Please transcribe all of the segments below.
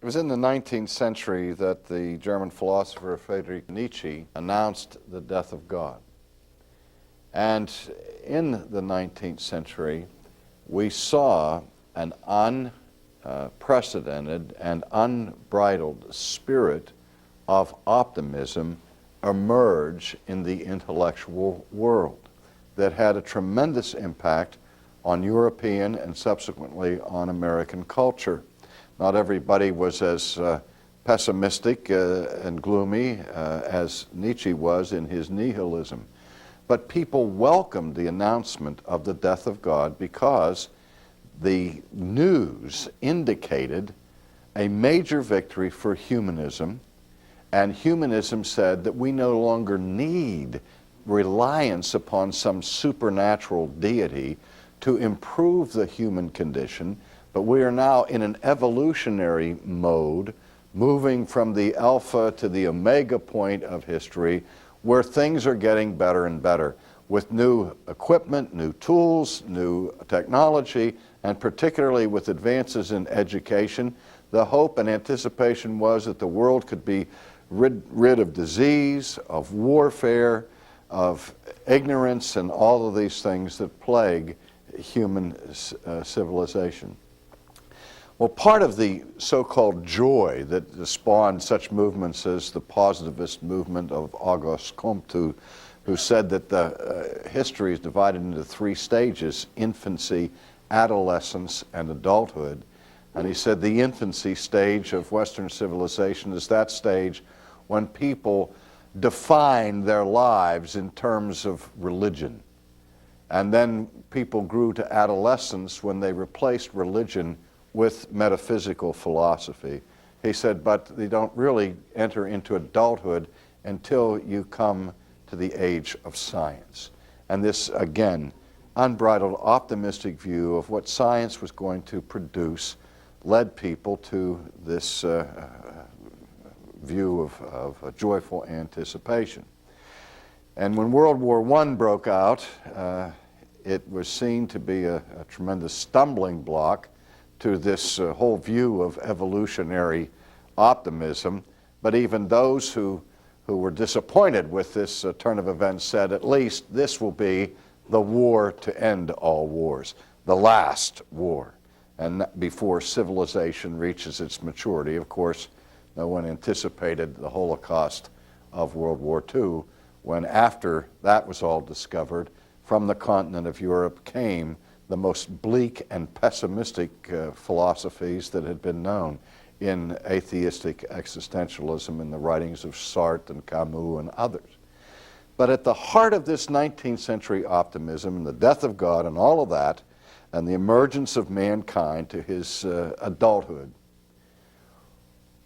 It was in the 19th century that the German philosopher Friedrich Nietzsche announced the death of God. And in the 19th century, we saw an unprecedented and unbridled spirit of optimism emerge in the intellectual world that had a tremendous impact on European and subsequently on American culture. Not everybody was as pessimistic and gloomy as Nietzsche was in his nihilism. But people welcomed the announcement of the death of God because the news indicated a major victory for humanism, and humanism said that we no longer need reliance upon some supernatural deity to improve the human condition, but we are now in an evolutionary mode, moving from the alpha to the omega point of history, where things are getting better and better with new equipment, new tools, new technology, and particularly with advances in education. The hope and anticipation was that the world could be rid of disease, of warfare, of ignorance, and all of these things that plague human civilization. Well, part of the so-called joy that spawned such movements as the positivist movement of Auguste Comte, who said that the history is divided into three stages: infancy, adolescence, and adulthood. And he said the infancy stage of Western civilization is that stage when people define their lives in terms of religion. And then people grew to adolescence when they replaced religion with metaphysical philosophy. He said, but they don't really enter into adulthood until you come to the age of science. And this, again, unbridled optimistic view of what science was going to produce led people to this view of a joyful anticipation. And when World War I broke out, it was seen to be a tremendous stumbling block to this whole view of evolutionary optimism. But even those who were disappointed with this turn of events said, at least this will be the war to end all wars, the last war, and before civilization reaches its maturity. Of course, no one anticipated the Holocaust of World War II, when after that was all discovered, from the continent of Europe came the most bleak and pessimistic philosophies that had been known in atheistic existentialism in the writings of Sartre and Camus and others. But at the heart of this 19th century optimism and the death of God and all of that, and the emergence of mankind to his adulthood,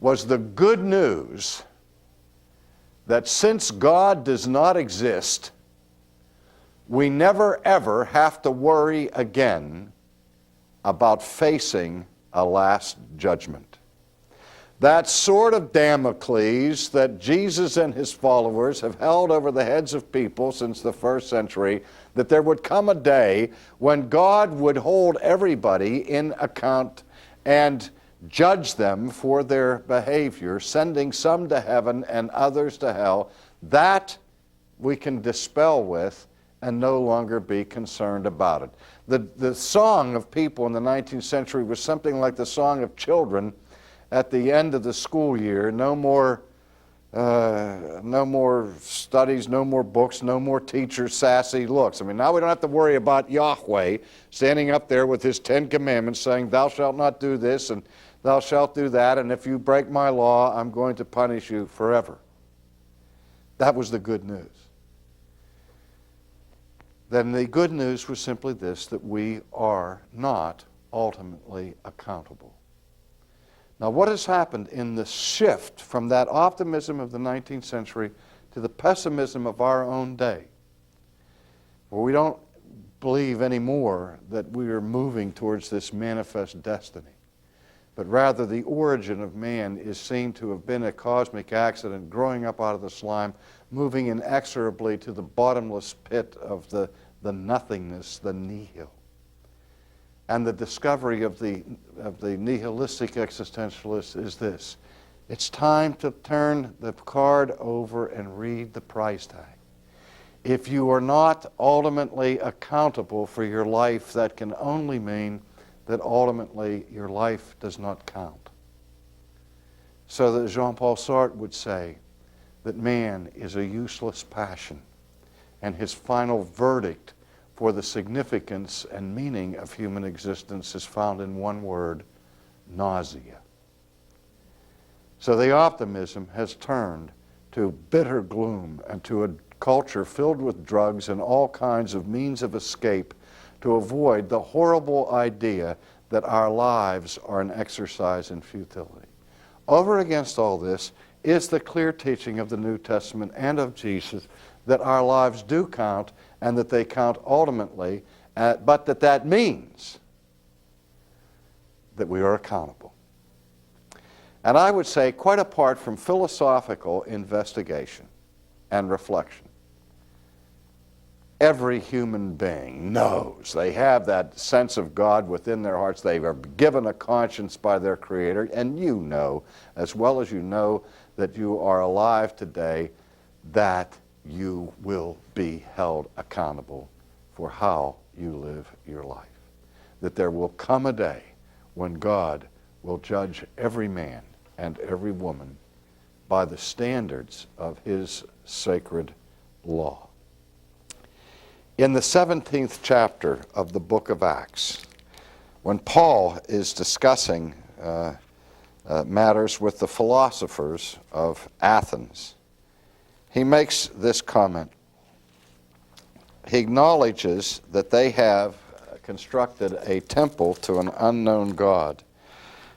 was the good news that since God does not exist, we never ever have to worry again about facing a last judgment. That sword of Damocles that Jesus and his followers have held over the heads of people since the first century, that there would come a day when God would hold everybody in account and judge them for their behavior, sending some to heaven and others to hell, that we can dispel with and no longer be concerned about it. The song of people in the 19th century was something like the song of children at the end of the school year. No more studies, no more books, no more teachers' sassy looks. I mean, now we don't have to worry about Yahweh standing up there with his 10 commandments saying, thou shalt not do this and thou shalt do that, and if you break my law, I'm going to punish you forever. That was the good news. Then the good news was simply this, that we are not ultimately accountable. Now, what has happened in the shift from that optimism of the 19th century to the pessimism of our own day, where we don't believe anymore that we are moving towards this manifest destiny, but rather the origin of man is seen to have been a cosmic accident, growing up out of the slime, moving inexorably to the bottomless pit of the nothingness, the nihil. And the discovery of the nihilistic existentialist is this: it's time to turn the card over and read the price tag. If you are not ultimately accountable for your life, that can only mean that ultimately your life does not count. So that Jean-Paul Sartre would say that man is a useless passion, and his final verdict for the significance and meaning of human existence is found in one word: nausea. So the optimism has turned to bitter gloom and to a culture filled with drugs and all kinds of means of escape to avoid the horrible idea that our lives are an exercise in futility. Over against all this is the clear teaching of the New Testament and of Jesus that our lives do count and that they count ultimately, but that means that we are accountable. And I would say, quite apart from philosophical investigation and reflection, every human being knows, they have that sense of God within their hearts. They are given a conscience by their Creator, and you know, as well as you know that you are alive today, that you will be held accountable for how you live your life. That there will come a day when God will judge every man and every woman by the standards of His sacred law. In the 17th chapter of the book of Acts, when Paul is discussing matters with the philosophers of Athens, he makes this comment. He acknowledges that they have constructed a temple to an unknown God.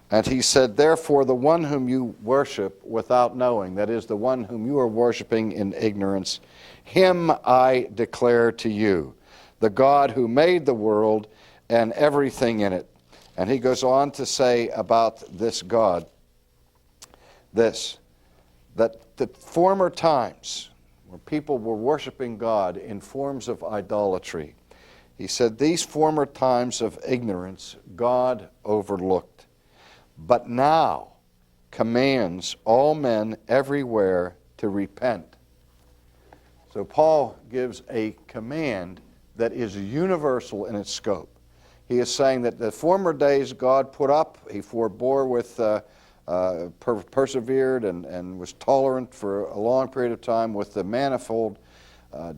And he said, therefore, the one whom you worship without knowing, that is, the one whom you are worshiping in ignorance, him I declare to you, the God who made the world and everything in it. And he goes on to say about this God, this, that the former times where people were worshiping God in forms of idolatry, he said, these former times of ignorance God overlooked, but now commands all men everywhere to repent. So Paul gives a command that is universal in its scope. He is saying that the former days God put up, He forbore with, persevered and was tolerant for a long period of time with the manifold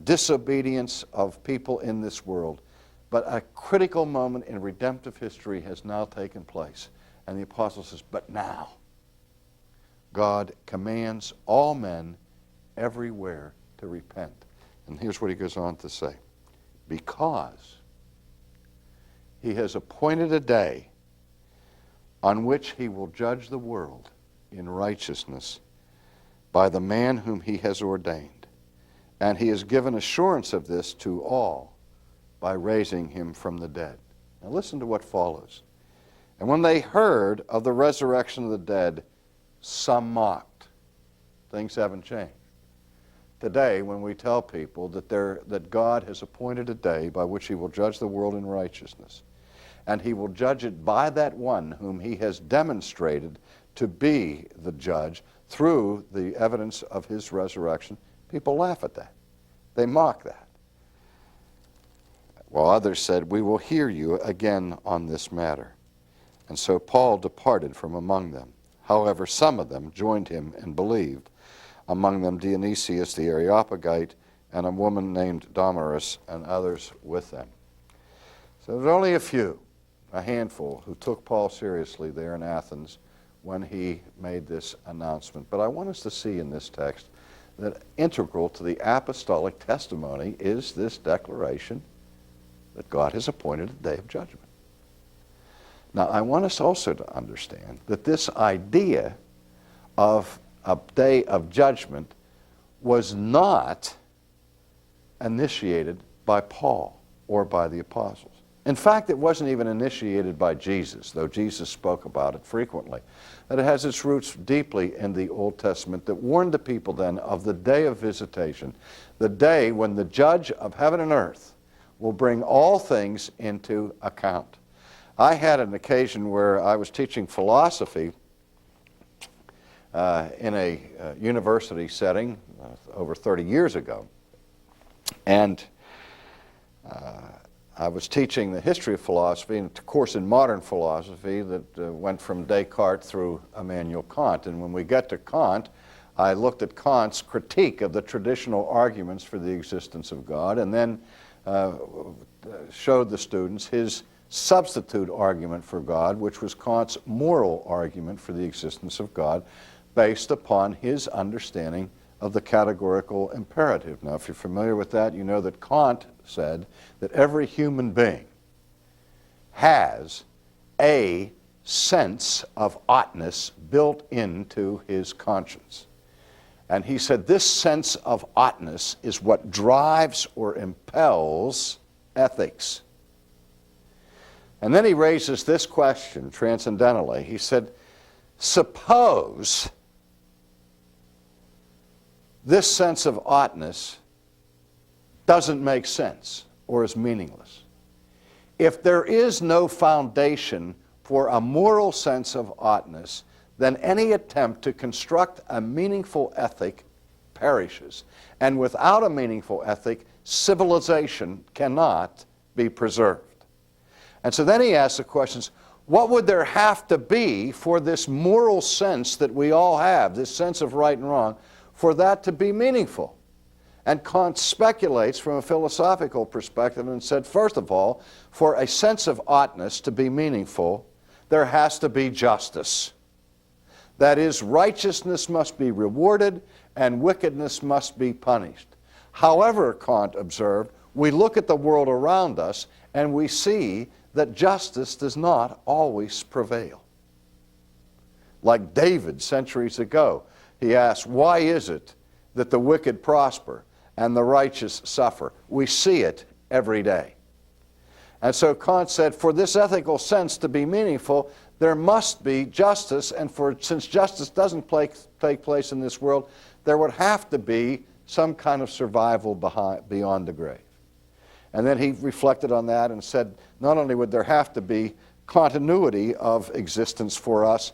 disobedience of people in this world. But a critical moment in redemptive history has now taken place. And the apostle says, but now God commands all men everywhere to repent. And here's what he goes on to say. Because He has appointed a day on which He will judge the world in righteousness by the man whom He has ordained. And He has given assurance of this to all by raising Him from the dead. Now listen to what follows. And when they heard of the resurrection of the dead, some mocked. Things haven't changed. Today, when we tell people that God has appointed a day by which He will judge the world in righteousness, and He will judge it by that one whom He has demonstrated to be the judge through the evidence of His resurrection, people laugh at that. They mock that. While others said, we will hear you again on this matter. And so Paul departed from among them. However, some of them joined him and believed, among them Dionysius the Areopagite and a woman named Damaris and others with them. So there's only a handful, who took Paul seriously there in Athens when he made this announcement. But I want us to see in this text that integral to the apostolic testimony is this declaration that God has appointed a day of judgment. Now, I want us also to understand that this idea of a day of judgment was not initiated by Paul or by the apostles. In fact, it wasn't even initiated by Jesus, though Jesus spoke about it frequently. That it has its roots deeply in the Old Testament that warned the people then of the day of visitation, the day when the judge of heaven and earth will bring all things into account. I had an occasion where I was teaching philosophy in a university setting over 30 years ago. And I was teaching the history of philosophy, and a course in modern philosophy that went from Descartes through Immanuel Kant. And when we got to Kant, I looked at Kant's critique of the traditional arguments for the existence of God, and then showed the students his substitute argument for God, which was Kant's moral argument for the existence of God, based upon his understanding of the categorical imperative. Now, if you're familiar with that, you know that Kant said that every human being has a sense of oughtness built into his conscience. And he said this sense of oughtness is what drives or impels ethics. And then he raises this question transcendentally. He said, suppose this sense of oughtness doesn't make sense or is meaningless. If there is no foundation for a moral sense of oughtness, then any attempt to construct a meaningful ethic perishes. And without a meaningful ethic, civilization cannot be preserved. And so then he asks the questions, what would there have to be for this moral sense that we all have, this sense of right and wrong, for that to be meaningful? And Kant speculates from a philosophical perspective and said, first of all, for a sense of oughtness to be meaningful, there has to be justice. That is, righteousness must be rewarded and wickedness must be punished. However, Kant observed, we look at the world around us and we see that justice does not always prevail. Like David centuries ago, he asked, why is it that the wicked prosper and the righteous suffer? We see it every day. And so Kant said, for this ethical sense to be meaningful, there must be justice, and since justice doesn't take place in this world, there would have to be some kind of survival beyond the grave. And then he reflected on that and said, not only would there have to be continuity of existence for us,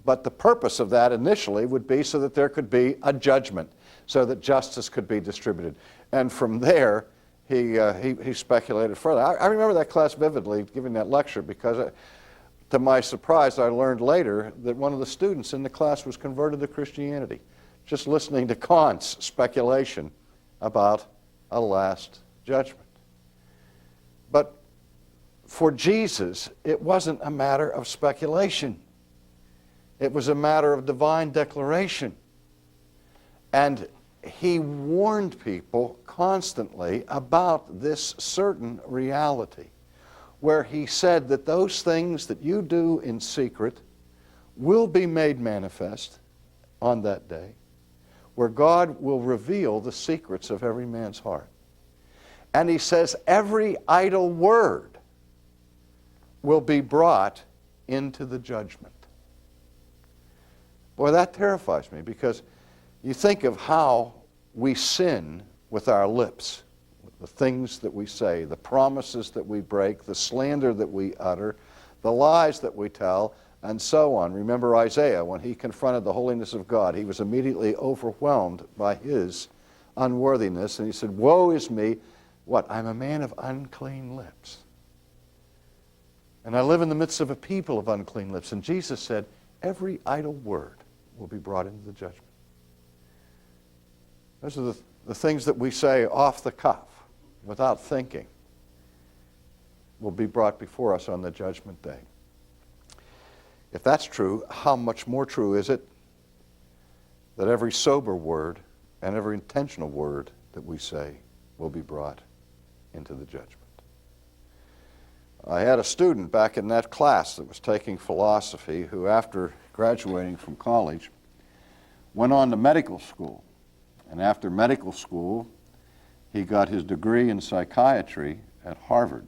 but the purpose of that initially would be so that there could be a judgment, so that justice could be distributed. And from there, he speculated further. I remember that class vividly, giving that lecture, because to my surprise, I learned later that one of the students in the class was converted to Christianity, just listening to Kant's speculation about a last judgment. But for Jesus, it wasn't a matter of speculation. It was a matter of divine declaration. And he warned people constantly about this certain reality, where he said that those things that you do in secret will be made manifest on that day, where God will reveal the secrets of every man's heart. And he says every idle word will be brought into the judgment. Boy, that terrifies me, because you think of how we sin with our lips, the things that we say, the promises that we break, the slander that we utter, the lies that we tell, and so on. Remember Isaiah, when he confronted the holiness of God, he was immediately overwhelmed by his unworthiness, and he said, woe is me, what? I'm a man of unclean lips. And I live in the midst of a people of unclean lips. And Jesus said, every idle word will be brought into the judgment. Those are the things that we say off the cuff, without thinking, will be brought before us on the judgment day. If that's true, how much more true is it that every sober word and every intentional word that we say will be brought into the judgment? I had a student back in that class that was taking philosophy who, after graduating from college, went on to medical school. And after medical school, he got his degree in psychiatry at Harvard.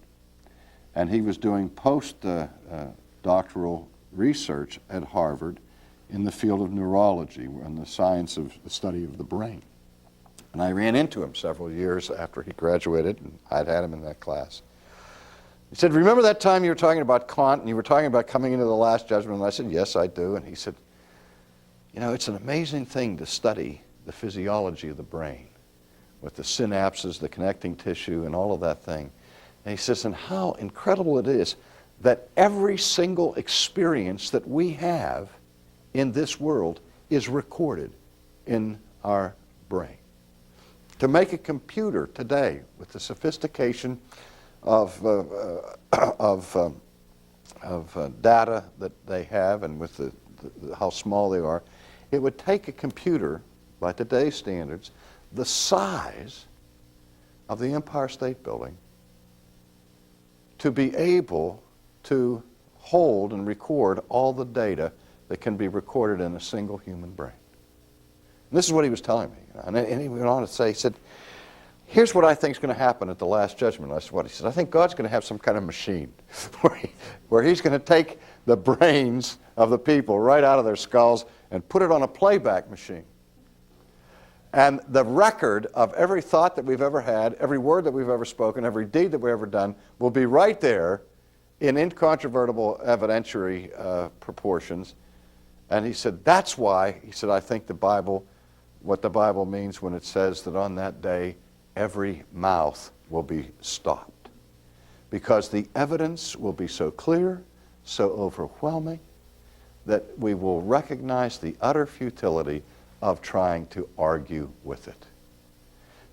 And he was doing post-doctoral research at Harvard in the field of neurology and the science of the study of the brain. And I ran into him several years after he graduated, and I'd had him in that class. He said, remember that time you were talking about Kant and you were talking about coming into the last judgment? And I said, yes, I do. And he said, you know, it's an amazing thing to study the physiology of the brain with the synapses, the connecting tissue, and all of that thing. And he says, and how incredible it is that every single experience that we have in this world is recorded in our brain. To make a computer today with the sophistication of data that they have and with how small they are, it would take a computer, by today's standards, the size of the Empire State Building to be able to hold and record all the data that can be recorded in a single human brain. And this is what he was telling me. And he went on to say, he said, here's what I think is going to happen at the Last Judgment. I said, what? He said, I think God's going to have some kind of machine where he's going to take the brains of the people right out of their skulls and put it on a playback machine. And the record of every thought that we've ever had, every word that we've ever spoken, every deed that we've ever done will be right there in incontrovertible evidentiary proportions. And he said, that's why, he said, I think the Bible, what the Bible means when it says that on that day, every mouth will be stopped. Because the evidence will be so clear, so overwhelming, that we will recognize the utter futility of trying to argue with it.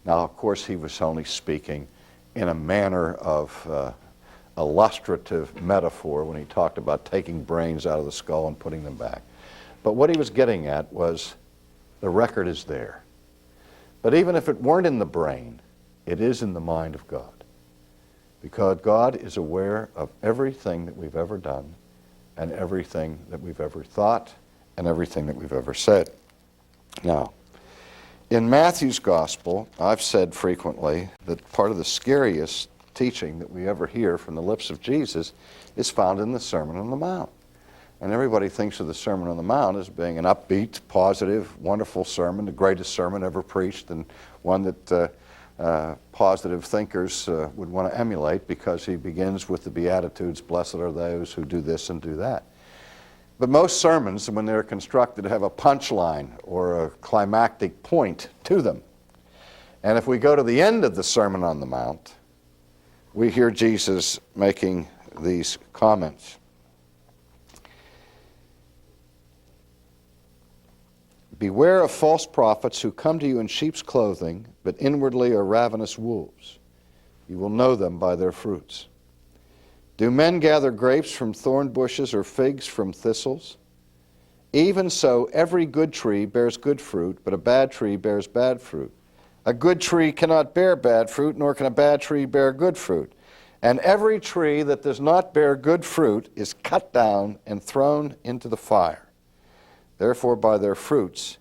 Now, of course, he was only speaking in a manner of illustrative metaphor when he talked about taking brains out of the skull and putting them back. But what he was getting at was the record is there. But even if it weren't in the brain, it is in the mind of God. Because God is aware of everything that we've ever done and everything that we've ever thought and everything that we've ever said. Now, in Matthew's Gospel, I've said frequently that part of the scariest teaching that we ever hear from the lips of Jesus is found in the Sermon on the Mount. And everybody thinks of the Sermon on the Mount as being an upbeat, positive, wonderful sermon, the greatest sermon ever preached, and one that positive thinkers would want to emulate because he begins with the Beatitudes, blessed are those who do this and do that. But most sermons, when they're constructed, have a punchline or a climactic point to them. And if we go to the end of the Sermon on the Mount, we hear Jesus making these comments. Beware of false prophets who come to you in sheep's clothing, but inwardly are ravenous wolves. You will know them by their fruits. Do men gather grapes from thorn bushes or figs from thistles? Even so, every good tree bears good fruit, but a bad tree bears bad fruit. A good tree cannot bear bad fruit, nor can a bad tree bear good fruit. And every tree that does not bear good fruit is cut down and thrown into the fire. Therefore, by their fruits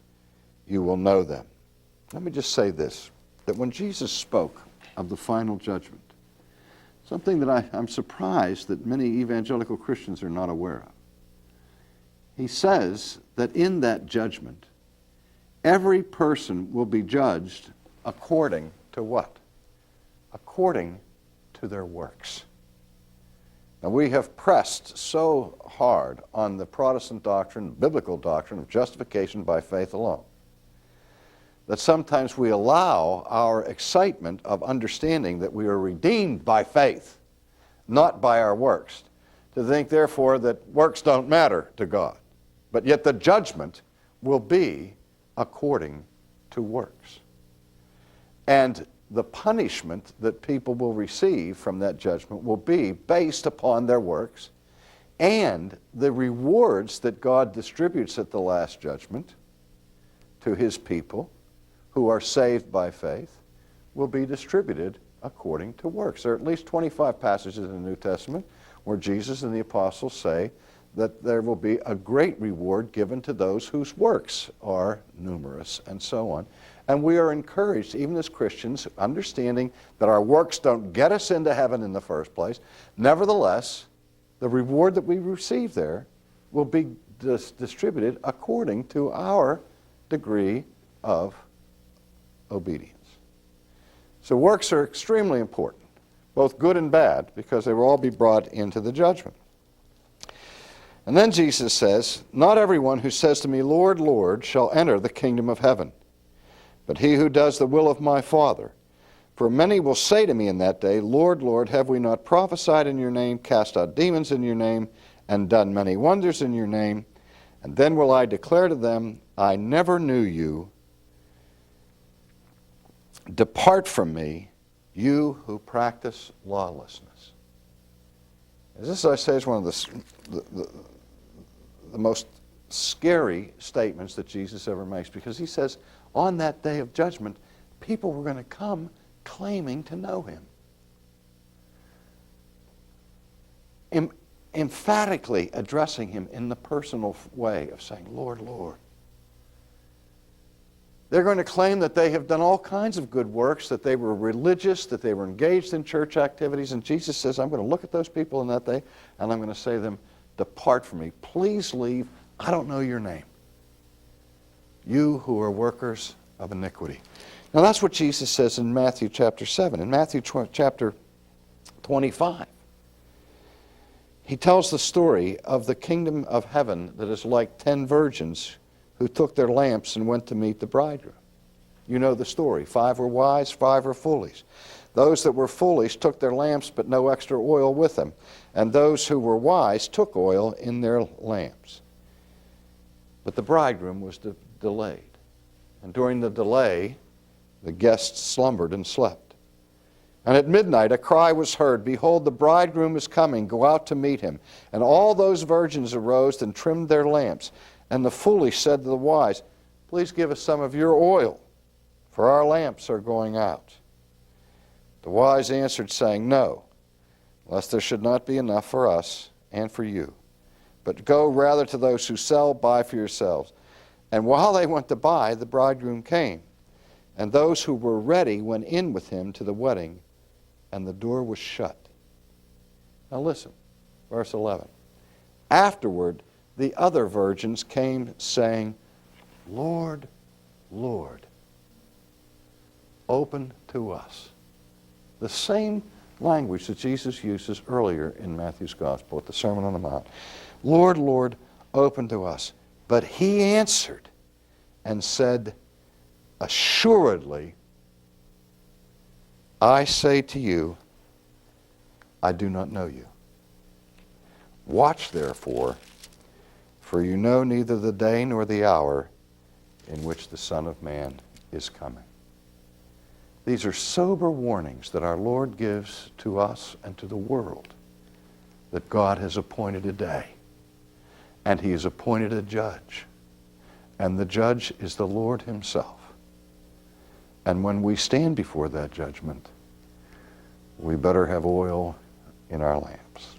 you will know them. Let me just say this, that when Jesus spoke of the final judgment, something that I'm surprised that many evangelical Christians are not aware of. He says that in that judgment, every person will be judged according to what? According to their works. Now, we have pressed so hard on the Protestant doctrine, biblical doctrine of justification by faith alone, that sometimes we allow our excitement of understanding that we are redeemed by faith, not by our works, to think, therefore, that works don't matter to God. But yet the judgment will be according to works. And the punishment that people will receive from that judgment will be based upon their works, and the rewards that God distributes at the last judgment to his people who are saved by faith will be distributed according to works. There are at least 25 passages in the New Testament where Jesus and the apostles say that there will be a great reward given to those whose works are numerous, and so on. And we are encouraged, even as Christians, understanding that our works don't get us into heaven in the first place. Nevertheless, the reward that we receive there will be distributed according to our degree of obedience. So works are extremely important. both good and bad, because they will all be brought into the judgment. And then Jesus says, "Not everyone who says to me, 'Lord, Lord,' shall enter the kingdom of heaven, but he who does the will of my Father. For many will say to me in that day, 'Lord, Lord, have we not prophesied in your name, cast out demons in your name, and done many wonders in your name?' And then will I declare to them, 'I never knew you. Depart from me, you who practice lawlessness.'" This, I say, is one of the most scary statements that Jesus ever makes, because he says on that day of judgment, people were going to come claiming to know him. Emphatically addressing him in the personal way of saying, "Lord, Lord." They're going to claim that they have done all kinds of good works, that they were religious, that they were engaged in church activities, and Jesus says, "I'm going to look at those people in that day, and I'm going to say to them, 'Depart from me. Please leave. I don't know your name. You who are workers of iniquity.'" Now that's what Jesus says in Matthew chapter 7. In Matthew chapter 25, he tells the story of the kingdom of heaven that is like 10 virgins who took their lamps and went to meet the bridegroom. You know the story. 5 were wise, 5 were foolish. Those that were foolish took their lamps, but no extra oil with them. And those who were wise took oil in their lamps. But the bridegroom was delayed. And during the delay, the guests slumbered and slept. And at midnight a cry was heard, "Behold, the bridegroom is coming. Go out to meet him." And all those virgins arose and trimmed their lamps. And the foolish said to the wise, "Please give us some of your oil, for our lamps are going out." The wise answered, saying, "No, lest there should not be enough for us and for you. But go rather to those who sell, buy for yourselves." And while they went to buy, the bridegroom came. And those who were ready went in with him to the wedding, and the door was shut. Now listen, verse 11. Afterward, the other virgins came, saying, "Lord, Lord, open to us." The same language that Jesus uses earlier in Matthew's Gospel at the Sermon on the Mount. "Lord, Lord, open to us." But he answered and said, "Assuredly, I say to you, I do not know you. Watch therefore, for you know neither the day nor the hour in which the Son of Man is coming." These are sober warnings that our Lord gives to us and to the world, that God has appointed a day, and he has appointed a judge, and the judge is the Lord himself. And when we stand before that judgment, we better have oil in our lamps.